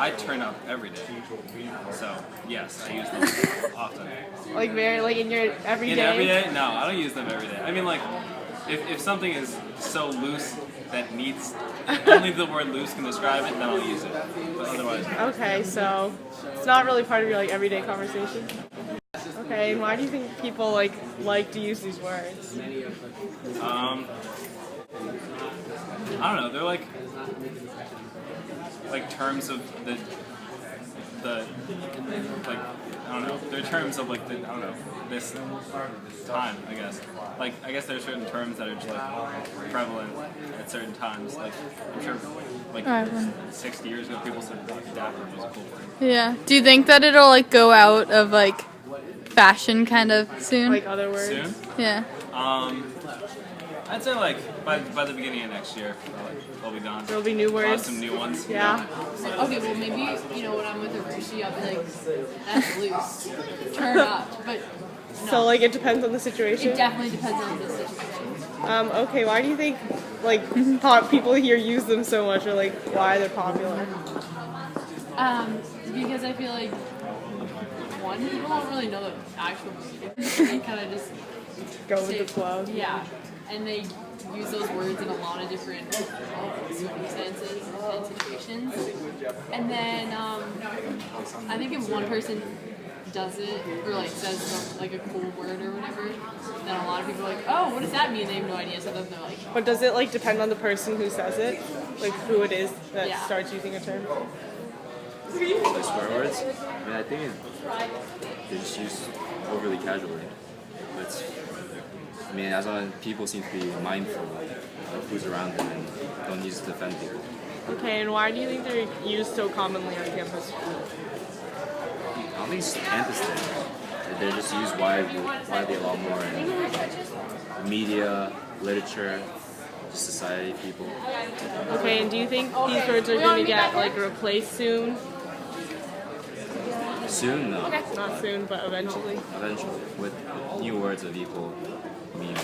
I turn up every day. So, yes, I use them often. Like in your everyday? In every day? No, I don't use them every day. I mean, like, if something is so loose that needs, only the word loose can describe it, then I'll use it. But otherwise. Okay, so it's not really part of your everyday conversation? Okay, and why do you think people like to use these words? I don't know, they're like terms of the like, I don't know, they're terms of this time, I guess. Like, I guess there are certain terms that are just prevalent at certain times. Like, I'm sure 60 years ago people said dapper was a cool word. Yeah. Do you think that it'll go out of fashion kind of soon? Like other words? Soon? Yeah. I'd say by the beginning of next year, they'll be gone. There'll be new words. Some new ones. Yeah. Okay, well maybe when I'm with a Rishi, I'll be like, that's loose, turn up. But no. So it depends on the situation. It definitely depends on the situation. Okay, why do you think people here use them so much, or why they're popular? Because I feel like one, people don't really know the actual meaning. They kind of just Go with the flow. Yeah, and they use those words in a lot of different circumstances and situations. And then I think if one person does it or says a cool word or whatever, then a lot of people are like, oh, what does that mean? They have no idea. So then they're like. But does it depend on the person who says it, who it is that starts using a term? Like swear words? I mean, I think they just use overly casually. As long as people seem to be mindful of who's around them and don't use it to offend people. Okay, and why do you think they're used so commonly on campus? I don't think it's campus thing. They're just used widely a lot more in media, literature, just society, people. Okay, and do you think these words are going to get replaced soon? Soon, no. Not soon, but eventually. Eventually, with new words of equal meaning.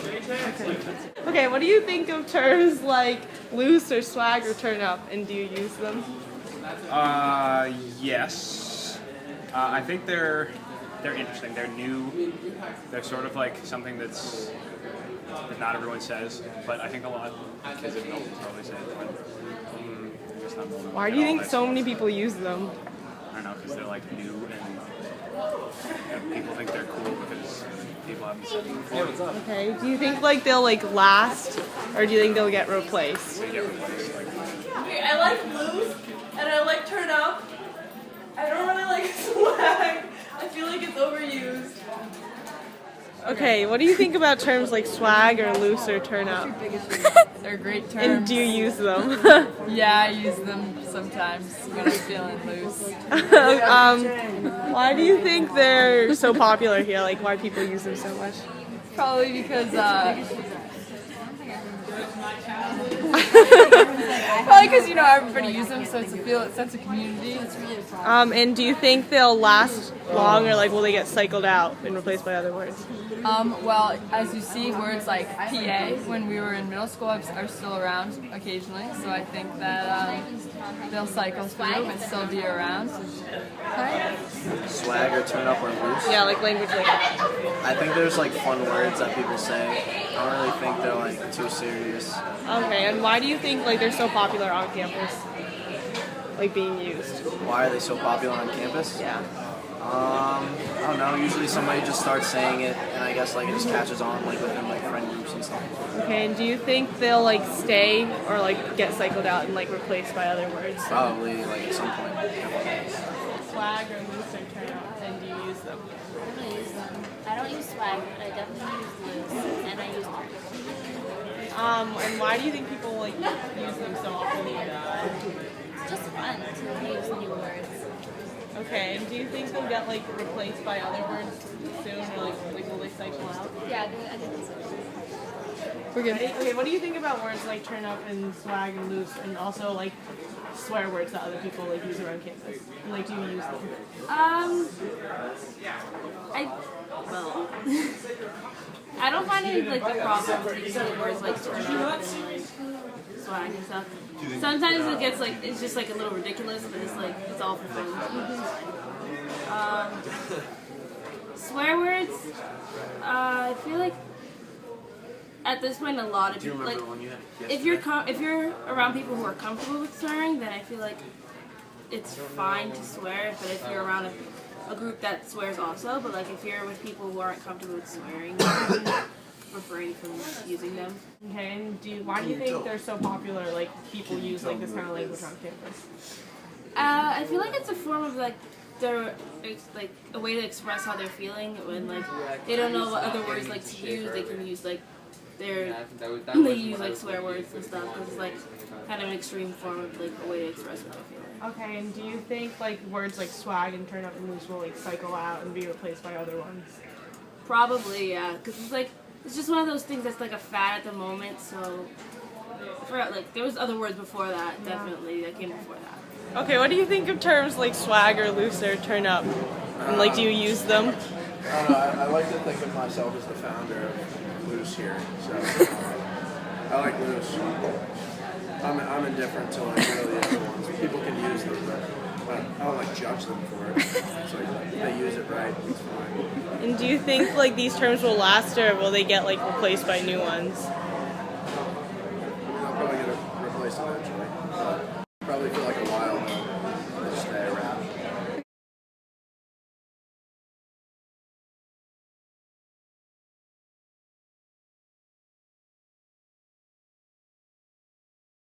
Okay, what do you think of terms like loose or swag or turn up, and do you use them? Yes. I think they're interesting. They're new. They're sort of something that not everyone says, but I think a lot of kids at Milton probably say it. Why do you think so many people use them? I don't know, because they're new and people think they're cool because people haven't said them before. Okay, do you think they'll last, or do you think they'll get replaced? They get replaced. Okay, I like loose and I like turn up. I don't really like swag. I feel like it's overused. Okay, what do you think about terms like swag or loose or turn up? They're great terms. And do you use them? Yeah, I use them sometimes when I'm feeling loose. Why do you think they're so popular here? Why people use them so much? Probably because everybody uses them, so it's a sense of community. And do you think they'll last long, or will they get cycled out and replaced by other words? Well, as you see, words like PA when we were in middle school are still around occasionally, so I think that they'll cycle through and still be around. Swag or turn up or loose? Yeah, language like that. I think there's fun words that people say. I don't really think they're too serious. Okay, and why do you think they're so popular on campus? Being used? Why are they so popular on campus? Yeah. I don't know. Usually somebody just starts saying it, and I guess it just catches on within friend groups and stuff. Okay, and do you think they'll stay or get cycled out and replaced by other words? Probably at some point. Swag or loose or turn up, and do you use them? I don't use them. I don't use swag, but I definitely use loose, and I use turn up. And why do you think people use them so often? It's just fun to use new words. Okay, and do you think they'll get replaced by other words soon, or will they cycle out? Yeah, I think so. We're good. Okay, what do you think about words like turn up and swag and loose, and also swear words that other people use around campus? And do you use them? I don't find any a problem with using words like turn up and swag and stuff. Sometimes it gets like it's just like a little ridiculous, but it's like it's all for fun. Swear words. I feel like at this point a lot of people like if you're around people who are comfortable with swearing, then I feel like it's fine to swear. But if you're around a group that swears also, but like if you're with people who aren't comfortable with swearing, refrain from using them. Okay, and why do you think they're so popular? Like people use like this kind of language on campus. I feel like it's a form of like like a way to express how they're feeling when like they don't know what other words like to use. They can use like they use like swear words and stuff. It's like kind of an extreme form of like a way to express what they're feeling. Okay, and do you think like words like swag and turn up and loose will like cycle out and be replaced by other ones? Probably, yeah, because it's just one of those things that's like a fad at the moment. So, like there was other words before that, definitely that came before that. Okay, what do you think of terms like swag or loose or turn up? And like, do you use them? I don't know. I like to think of myself as the founder of loose here, so I like loose. I'm indifferent to like really the other ones. People can use them, but I don't like judge them for it. It's like they use it right, it's fine. And do you think like these terms will last or will they get like replaced by new ones?